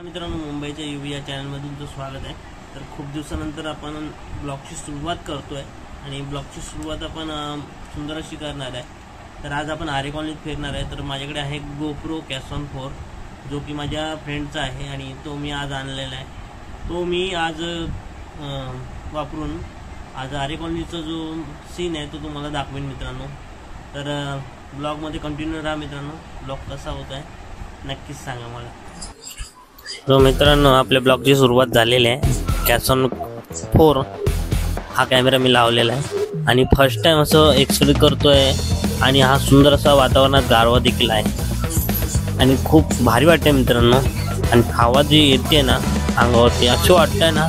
मित्रांनो, मुंबईच्या युवी या चॅनलमध्ये तुमचं स्वागत आहे। तर खूप दिवसानंतर आपण ब्लॉगची सुरुवात करतोय आणि ब्लॉगची सुरुवात आपण सुंदर अशी करणार आहे। तर आज आपण आरे कॉलनीत फिरणार आहे। तर माझ्याकडे आहे GoPro Canon 4 जो की माझ्या फ्रेंडचा आहे आणि तो मी आज आणलेला आहे। तो मी आज वापरून आज आरे कॉलनीचा जो सीन आहे तो तुम्हाला दाखवेन मित्रांनो। तर ब्लॉगमध्ये कंटिन्यू राहा मित्रांनो। ब्लॉग कसा होत आहे नक्कीच सांगा मला। तो मित्रांनो, आपल्या ब्लॉगची सुरुवात झालेली आहे। Canon 4 हा कॅमेरा मी लावलेला आहे आणि फर्स्ट टाइम असं एक्सप्लोर करतोय आणि हा सुंदर असा वातावरणात गारवा देखील आहे आणि खूप भारी वाटते मित्रांनो। आणि हवा जी येते ना अंगावरती असं वाटतंय ना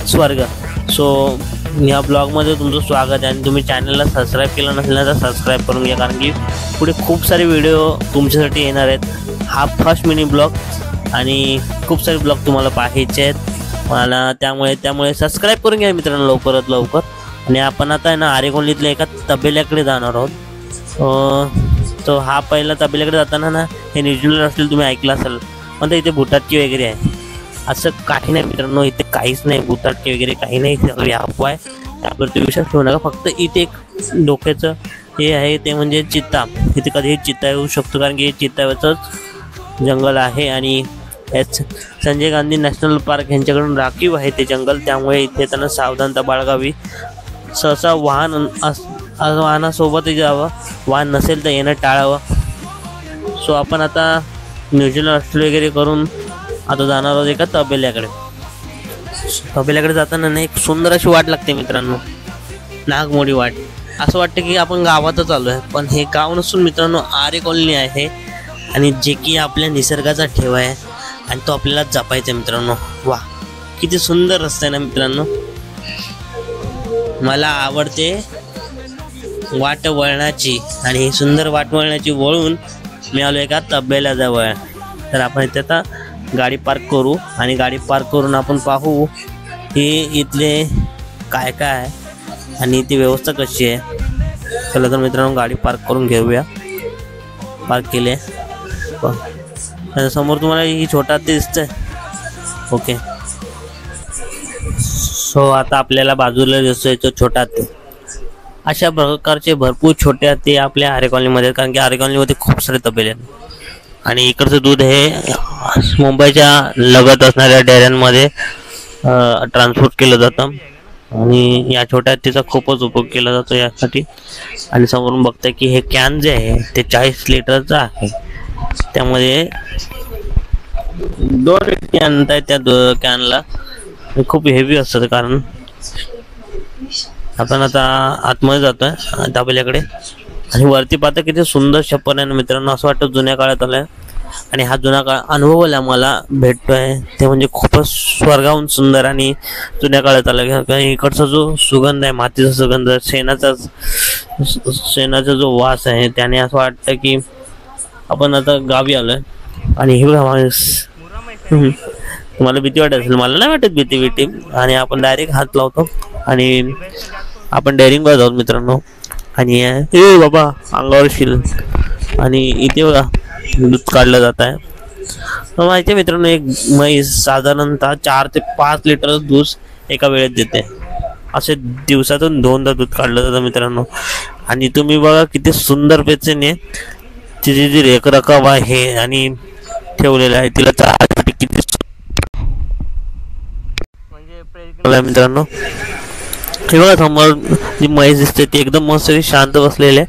स्वर्ग। सो या ब्लॉगमध्ये तुमचं स्वागत आहे आणि तुम्ही चॅनलला सबस्क्राईब केलं नसेल तर सबस्क्राईब करून घ्या, कारण की पुढे खूप सारे व्हिडिओ तुमच्यासाठी येणार आहेत। हा फर्स्ट मिनी ब्लॉग आणि खूप सारे ब्लॉग तुम्हाला पाहायचे आहेत मला, त्यामुळे सबस्क्राईब करून घ्या मित्रांनो लवकरात लवकर। आणि आपण आता आहे ना आरे कॉलनीतल्या एका तबेल्याकडे जाणार आहोत। तो हा पहिला तबेल्याकडे जाताना ना हे न्यूझीलंड असतील तुम्ही ऐकलं असेल, पण इथे भुताटकी वगैरे आहे असं काही नाही मित्रांनो। इथे काहीच नाही, भुताटकी वगैरे काही नाही, सगळी अफवा आहे, त्यावरती विश्वास ठेवू नका। फक्त इथे एक डोक्याचं हे आहे ते म्हणजे चित्ता। इथे कधीही चित्ता येऊ शकतो, कारण की हे चित्त्यावरचंच जंगल आहे आणि संजय गांधी नॅशनल पार्क यांच्याकडून राखीव आहे ते जंगल, त्यामुळे इथे त्यांना सावधानता बाळगावी। सहसा वाहनासोबत जावं, वाहन नसेल तर येणं टाळावं। सो आपण आता न्यूझीलंड ऑस्ट्रेलिया वगैरे करून आता जाणार आहोत एका तबेल्याकडे जाताना ना एक सुंदर अशी वाट लागते मित्रांनो, नागमोडी वाट। असं वाटतं की आपण गावातच आलो आहे, पण हे गाव नसून मित्रांनो आरे कॉलनी आहे आणि जे की आपल्या निसर्गाचा ठेवा आहे आणि तो आपल्याला जपायचा मित्रांनो। वा, किती सुंदर रस्ता आहे ना मित्रांनो। मला आवडते वाट वळणाची आणि ही सुंदर वाट वळणाची वळून मी आलो एका तबेल्याजवळ। तर आपण इथे आता गाडी पार्क करू आणि गाडी पार्क करून आपण पाहू की इथले काय काय आहे आणि ती व्यवस्था कशी आहे। चला तर मित्रांनो गाडी पार्क करून घेऊया। पार्क केले समोर तुम्हाला ही छोटा हत्ती दिसतंय, ओके। सो आता आपल्याला बाजूला दिसतोय तो छोटा हत्ती। अशा प्रकारचे भरपूर छोटे हत्ती आपल्या आरे कॉलनीमध्ये, कारण की आरे कॉलनीमध्ये खूप सारे तबेले आहेत आणि इकडचं दूध हे मुंबईच्या लगत असणाऱ्या डेअऱ्यांमध्ये ट्रान्सपोर्ट केलं जातं आणि या छोट्या हत्तीचा खूपच उपयोग केला जातो यासाठी। आणि समोरून बघताय की हे कॅन जे आहे ते 40 लिटरचं आहे, त्यामध्ये 2 व्यक्ती आणताय त्या कॅनला, खूप हेवी असतं कारण। आपण आता आतमध्ये जातोय तबेल्याकडे आणि वरती पाहता किती सुंदर छप्पर आहे ना मित्रांनो, असं वाटतं जुन्या काळात आलंय। आणि हा जुना काळ अनुभवायला मला भेटतोय ते म्हणजे खूपच स्वर्गाहून सुंदर आणि जुन्या काळात आलं। इकडचा जो सुगंध आहे, मातीचा सुगंध, शेणाचा जो वास आहे, त्याने असं वाटतं की आपण आता गावी आलोय। आणि हे तुम्हाला भीती वाटत असेल, मला नाही वाटत भीती। आणि आपण डायरेक्ट हात लावतो आणि आपण डेअरिंग करत आहोत मित्रांनो। आणि ए बाबा अंगावर शिल आणि इथे बघा दूध काढलं जात आहे। माहिती आहे मित्रांनो, एक म्हैस साधारणतः 4 ते 5 लिटर दूध एका वेळेत देते। असे दिवसातून 2दा दूध काढलं जातं मित्रांनो। आणि तुम्ही बघा किती सुंदर पेचेने तिची जी रेखरखाव आहे आणि ठेवलेलं आहे, तिला चारासाठी किती म्हणजे मित्रांनो। हे बघा समोर जी म्हैस दिसते ती एकदम मस्त शांत बसलेली आहे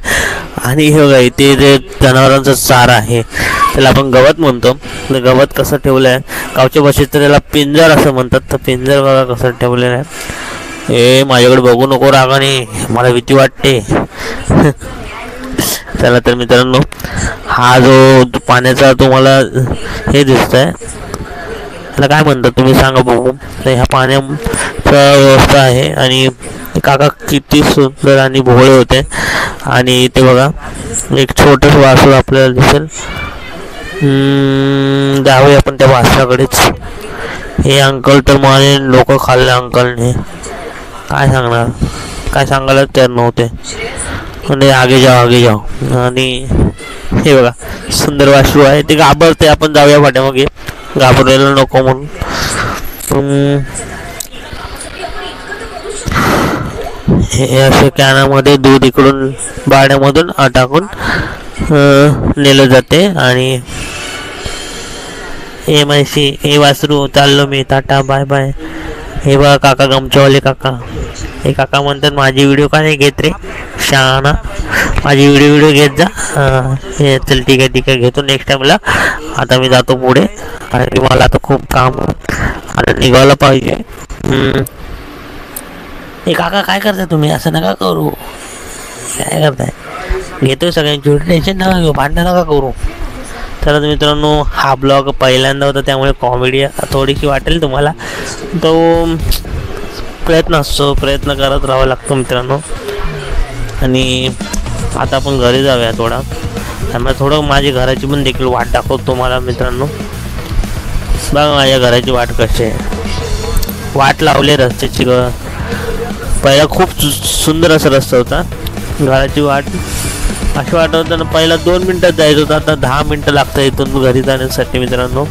आणि हे बघा इथे जे जनावरांचा चारा आहे त्याला आपण गवत म्हणतो। तर गवत कसं ठेवलं आहे गावच्या भाषेत तर त्याला पिंजर असं म्हणतात। तर पिंजर बघा कसं ठेवलेलं आहे। हे माझ्याकडे बघू नको रागाने, मला भीती वाटते। चला तर मित्रांनो, हा जो पाण्याचा तुम्हाला हे दिसतंय त्याला काय म्हणतात तुम्ही सांगा बघू। तर ह्या पाण्याचा व्यवस्था आहे आणि काका किती सुंदर आणि भोळे होते। आणि ते बघा एक छोटंसं वासरू आपल्याला दिसेल, जाऊया आपण त्या वासराकडेच। हे अंकल तर मला लोक खाल्ले अंकलने, काय सांगायला तयार नव्हते, म्हणजे आगे जाओ। आणि हे बघा सुंदर वासरू आहे, ते घाबरते। आपण जाऊया पाठीमागे घाबरायला नको म्हणून. हे असे कॅनामध्ये दूध इकडून बाड्यामधून टाकून नेलं जाते. आणि हे म्हैशी, हे वासरू, चाललो मी, टाटा बाय बाय. हे बघा काका, गमच्यावाले काका. हे काका म्हणतात माझी व्हिडिओ का नाही घेत रे शहाणा, माझी व्हिडिओ घेत जा. हे चल ठीक आहे घेतो नेक्स्ट टाइमला. आता मी जातो पुढे आणि मला आता खूप काम आता निघायला पाहिजे. हे काका काय करताय तुम्ही, असं नका करू, काय करताय, घेतोय सगळ्यांची टेन्शन नका घेऊ, भांडण नका करू. तर मित्रांनो हा ब्लॉग पहिल्यांदा होता त्यामुळे कॉमेडी थोडीशी वाटेल तुम्हाला, तो प्रयत्न असतो, प्रयत्न करत राहावा लागतो मित्रांनो. आणि आता आपण घरी जाऊया थोडा, त्यामुळे थोडं माझी घराची पण देखील वाट दाखवतो तुम्हाला मित्रांनो. बघा माझ्या घराची वाट कशी आहे, वाट लावली रस्त्याची. पहिला खूप सुंदर असा रस्ता होता, घराची वाट अशी वाटत होतं ना, पहिला 2 मिनटात जायचं होतं, आता 10 मिनटं लागतं इथून घरी जाण्यासाठी मित्रांनो.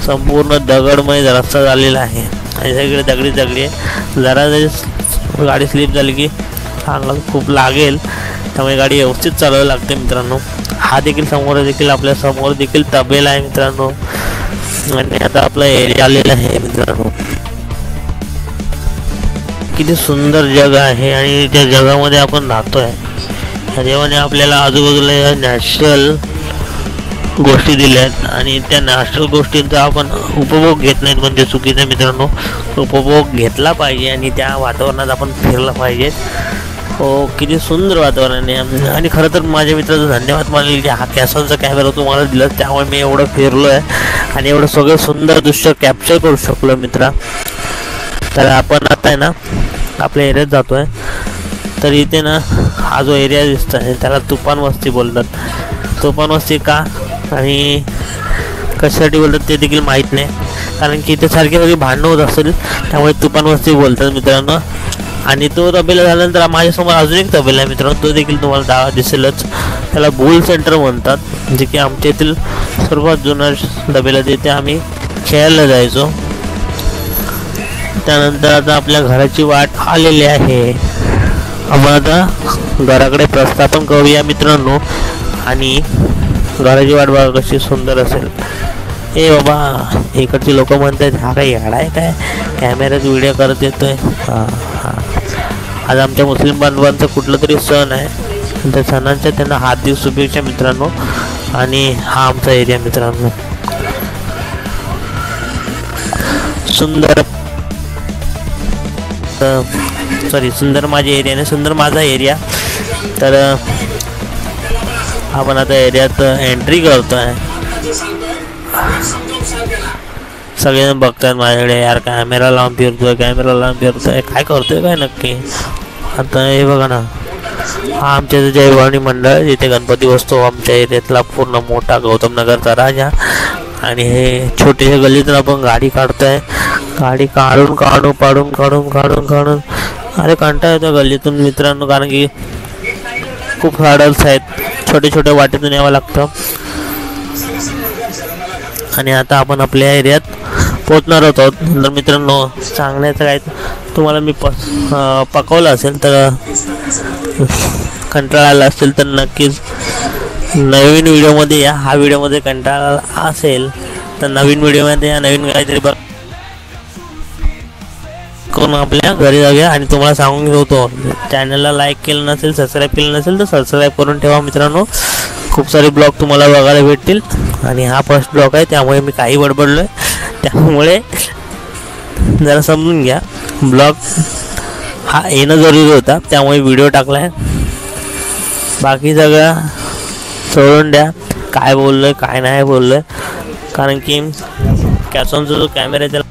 संपूर्ण दगडमय रस्ता झालेला आहे आणि सगळे दगडी आहे. जरा जरी गाडी स्लिप झाली की अंगाला खूप लागेल, त्यामुळे गाडी व्यवस्थित चालवावी लागते मित्रांनो. हा देखील आपल्या समोर देखील तबेला आहे मित्रांनो. आणि आता आपला एरिया आलेला आहे मित्रांनो. किती सुंदर जग आहे आणि त्या जगामध्ये आपण राहतोय. देवाने आपल्याला आजूबाजूला या नॅचरल गोष्टी दिल्या आहेत आणि त्या नॅचरल गोष्टींचा आपण उपभोग घेत नाहीत म्हणजे चुकीचं मित्रांनो. उपभोग घेतला पाहिजे आणि त्या वातावरणात आपण फिरलं पाहिजे. हो किती सुंदर वातावरण आहे. आणि खरं तर माझ्या मित्राचा धन्यवाद मानले की हा कॅसॉनचा कॅमेरा तुम्हाला दिला, त्यामुळे मी एवढं फिरलो आहे आणि एवढं सगळं सुंदर दृश्य कॅप्चर करू शकलो मित्रा. तर आपण आता आहे ना आपल्या एरियात जातो आहे. तर इथे ना हा जो एरिया दिसतो आहे त्याला तुफान वस्ती बोलतात. तुफान वस्ती का आणि कशासाठी बोलतात ते देखील माहीत नाही, कारण की इथे सारखे सगळी भांडणं होत असेल त्यामुळे तुफान वस्ती बोलतात मित्रांनो. आणि तो तबेला झाल्यानंतर माझ्यासमोर अजून एक तबेला आहे मित्रांनो, तो देखील तुम्हाला दिसेलच. त्याला बुल सेंटर म्हणतात, जे की आमच्या येथील सर्वात जुना तबेला, तिथे आम्ही खेळायला जायचो. त्यानंतर आता आपल्या घराची वाट आलेली आहे. आपण आता घराकडे प्रस्थापन करूया मित्रांनो. आणि घराची वाट बघा कशी सुंदर असेल. ए बाबा इकडची लोक म्हणतात हा काही येडा आहे काय, कॅमेऱ्यात व्हिडिओ करत येतोय. आज आमच्या मुस्लिम बांधवांचा कुठला तरी सण आहे, त्या सणांच्या त्यांना हार्दिक शुभेच्छा मित्रांनो. आणि हा आमचा एरिया मित्रांनो, सुंदर माझे एरिया नाही, सुंदर माझा एरिया. तर आपण आता एरियात एंट्री करतोय. सगळेजण बघतात माझ्याकडे, यार कॅमेरा लावून फिरतोय काय करतोय काय नक्की. आता हे बघा ना, हा आमच्या जयभवानी मंडळ जिथे गणपती बसतो आमच्या एरियातला पूर्ण मोठा गौतम नगरचा राजा. आणि हे छोटेशा गल्लीतून आपण गाडी काढतोय, गाडी काढून अरे कंटाळा येतो गल्लीतून मित्रांनो, कारण की खूप हॅडल्स आहेत, छोट्या वाटेतून यावं लागतं. आणि आता आपण आपल्या एरियात पोहोचणार आहोत. तर मित्रांनो सांगण्याचं काय, तुम्हाला मी पकवलं असेल तर कंटाळा आला असेल तर नक्कीच नवीन व्हिडिओमध्ये या. हा व्हिडिओमध्ये कंटाळा असेल तर नवीन व्हिडिओमध्ये या, नवीन काहीतरी बघ करून आपल्या घरी जाऊया. आणि तुम्हाला सांगून ठेवतो, चॅनलला लाईक केलं नसेल, सबस्क्राईब केलं नसेल तर सबस्क्राईब करून ठेवा मित्रांनो. खूप सारे ब्लॉग तुम्हाला बघायला भेटतील. आणि हा फर्स्ट ब्लॉग आहे त्यामुळे मी काही बडबडलो आहे, त्यामुळे जरा समजून घ्या. ब्लॉग हा येणं जरुरी होता त्यामुळे व्हिडिओ टाकला आहे. बाकी सगळं सोडून द्या, काय बोललो आहे काय नाही बोललो आहे, कारण की कॅसॉनचा जो कॅमेरा आहे त्याला